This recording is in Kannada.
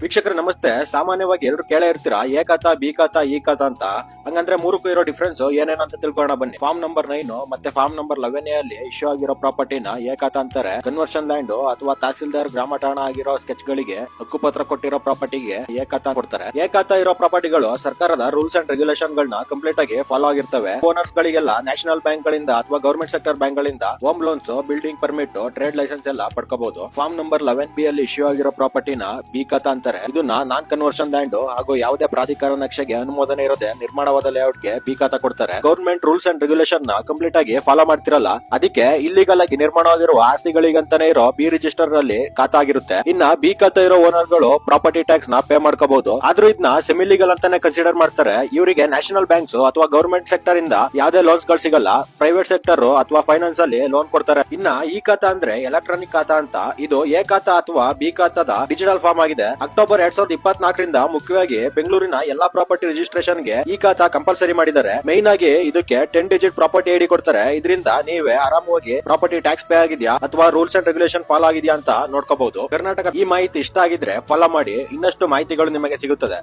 ವೀಕ್ಷಕರು ನಮಸ್ತೆ. ಸಾಮಾನ್ಯವಾಗಿ ಎಲ್ಲರೂ ಕೇಳೇ ಇರ್ತೀರಾ ಎ ಖಾತಾ, ಬಿ ಖಾತಾ, ಈ ಖಾತಾ ಅಂತ. ಹಂಗಂದ್ರೆ ಮೂರಕ್ಕೂ ಇರೋ ಡಿಫ್ರೆನ್ಸ್ ಏನೇನಂತ ತಿಳ್ಕೊಳ್ಳೋಣ ಬನ್ನಿ. ಫಾರ್ಮ್ ನಂಬರ್ 9 ಮತ್ತೆ ಫಾರ್ಮ್ ನಂಬರ್ 11A ಅಲ್ಲಿ ಇಶ್ಯೂ ಆಗಿರೋ ಪ್ರಾಪರ್ಟಿನ ಎ ಖಾತಾ ಅಂತಾರೆ. ಕನ್ವರ್ಷನ್ ಲ್ಯಾಂಡ್ ಅಥವಾ ತಹಸೀಲ್ದಾರ್ ಗ್ರಾಮ ಠಾಣ ಆಗಿರೋ ಸ್ಕೆಚ್ ಗಳಿಗೆ ಹಕ್ಕುಪತ್ರ ಕೊಟ್ಟಿರೋ ಪ್ರಾಪರ್ಟಿಗೆ ಎ ಖಾತಾ ಕೊಡ್ತಾರೆ. ಎ ಖಾತಾ ಇರೋ ಪ್ರಾಪರ್ಟಿಗಳು ಸರ್ಕಾರದ ರೂಲ್ಸ್ ಅಂಡ್ ರೆಗ್ಯುಲೇಷನ್ ಗಳನ್ನ ಕಂಪ್ಲೀಟ್ ಆಗಿ ಫಾಲೋ ಆಗಿರ್ತವೆ. ಓನರ್ಸ್ ಗಳಿಗೆಲ್ಲ ನ್ಯಾಷನಲ್ ಬ್ಯಾಂಕ್ ಗಳಿಂದ ಅಥವಾ ಗವರ್ಮೆಂಟ್ ಸೆಕ್ಟರ್ ಬ್ಯಾಂಕ್ ಗಳಿಂದ home loans, building permit, trade license ಎಲ್ಲ ಪಡ್ಕೋಬಹುದು. ಫಾರ್ಮ್ ನಂಬರ್ 11B ಅಲ್ಲಿ ಇಶ್ಯೂ ಆಗಿರೋ ಪ್ರಾಪರ್ಟಿನ ಬಿ ಖಾತಾ ಅಂತಾರೆ. ಇದನ್ನ ನಾನ್ ಕನ್ವರ್ಷನ್ ಲ್ಯಾಂಡ್ ಹಾಗೂ ಯಾವುದೇ ಪ್ರಾಧಿಕಾರ ನಕ್ಷೆಗೆ ಅನುಮೋದನೆ ಇರೋದೇ ನಿರ್ಮಾಣವಾದ ಲೇಔಟ್ ಗೆ ಬಿ ಖಾತಾ ಕೊಡ್ತಾರೆ. ಗವರ್ಮೆಂಟ್ ರೂಲ್ಸ್ ಅಂಡ್ ರೆಗ್ಯುಲೇಷನ್ ನ ಕಂಪ್ಲೀಟ್ ಆಗಿ ಫಾಲೋ ಮಾಡ್ತಿರಲ್ಲ, ಅದಕ್ಕೆ ಇಲ್ಲಿಗಲ್ ಆಗಿ ನಿರ್ಮಾಣವಾಗಿರುವ ಆಸ್ತಿಗಳಿಗಂತಾನೆ ಇರೋ ಬಿ ರಿಜಿಸ್ಟರ್ ಅಲ್ಲಿ ಖಾತಾ ಆಗಿರುತ್ತೆ. ಇನ್ನ ಬಿ ಖಾತಾ ಇರೋ ಓನರ್ ಗಳು ಪ್ರಾಪರ್ಟಿ ಟ್ಯಾಕ್ಸ್ ನ ಪೇ ಮಾಡ್ಕೋಬಹುದು. ಆದ್ರೂ ಇದನ್ನ ಸೆಮಿ ಲೀಗಲ್ ಅಂತಾನೆ ಕನ್ಸಿಡರ್ ಮಾಡ್ತಾರೆ. ಇವರಿಗೆ ನ್ಯಾಷನಲ್ ಬ್ಯಾಂಕ್ಸ್ ಅಥವಾ ಗವರ್ಮೆಂಟ್ ಸೆಕ್ಟರ್ ಇಂದ ಯಾವುದೇ ಲೋನ್ಸ್ ಗಳು ಸಿಗಲ್ಲ. ಪ್ರೈವೇಟ್ ಸೆಕ್ಟರ್ ಅಥವಾ ಫೈನಾನ್ಸ್ ಅಲ್ಲಿ ಲೋನ್ ಕೊಡ್ತಾರೆ. ಇನ್ನ ಈ ಖಾತಾ ಅಂದ್ರೆ ಎಲೆಕ್ಟ್ರಾನಿಕ್ ಖಾತಾ ಅಂತ. ಇದು ಎ ಖಾತಾ ಅಥವಾ ಬಿ ಖಾತಾದ ಡಿಜಿಟಲ್ ಫಾರ್ಮ್ ಆಗಿದೆ. ಅಕ್ಟೋಬರ್ 2024ರಿಂದ ಮುಖ್ಯವಾಗಿ ಬೆಂಗಳೂರಿನ ಎಲ್ಲಾ ಪ್ರಾಪರ್ಟಿ ರಿಜಿಸ್ಟ್ರೇಷನ್ ಗೆ ಈ ಖಾತಾ ಕಂಪಲ್ಸರಿ ಮಾಡಿದ್ದಾರೆ. ಮೈನ್ ಆಗಿ ಇದಕ್ಕೆ 10 ಡಿಜಿಟ್ ಪ್ರಾಪರ್ಟಿ ಐಡಿ ಕೊಡ್ತಾರೆ. ಇದರಿಂದ ನೀವೇ ಆರಾಮವಾಗಿ ಪ್ರಾಪರ್ಟಿ ಟ್ಯಾಕ್ಸ್ ಪೇ ಆಗಿದ್ಯಾ ಅಥವಾ ರೂಲ್ಸ್ ಅಂಡ್ ರೆಗ್ಯುಲೇಷನ್ ಫಾಲೋ ಆಗಿದ್ಯಾ ಅಂತ ನೋಡ್ಕೋಬಹುದು. ಕರ್ನಾಟಕ ಈ ಮಾಹಿತಿ ಇಷ್ಟ ಆಗಿದ್ರೆ ಫಾಲೋ ಮಾಡಿ, ಇನ್ನಷ್ಟು ಮಾಹಿತಿಗಳು ನಿಮಗೆ ಸಿಗುತ್ತದೆ.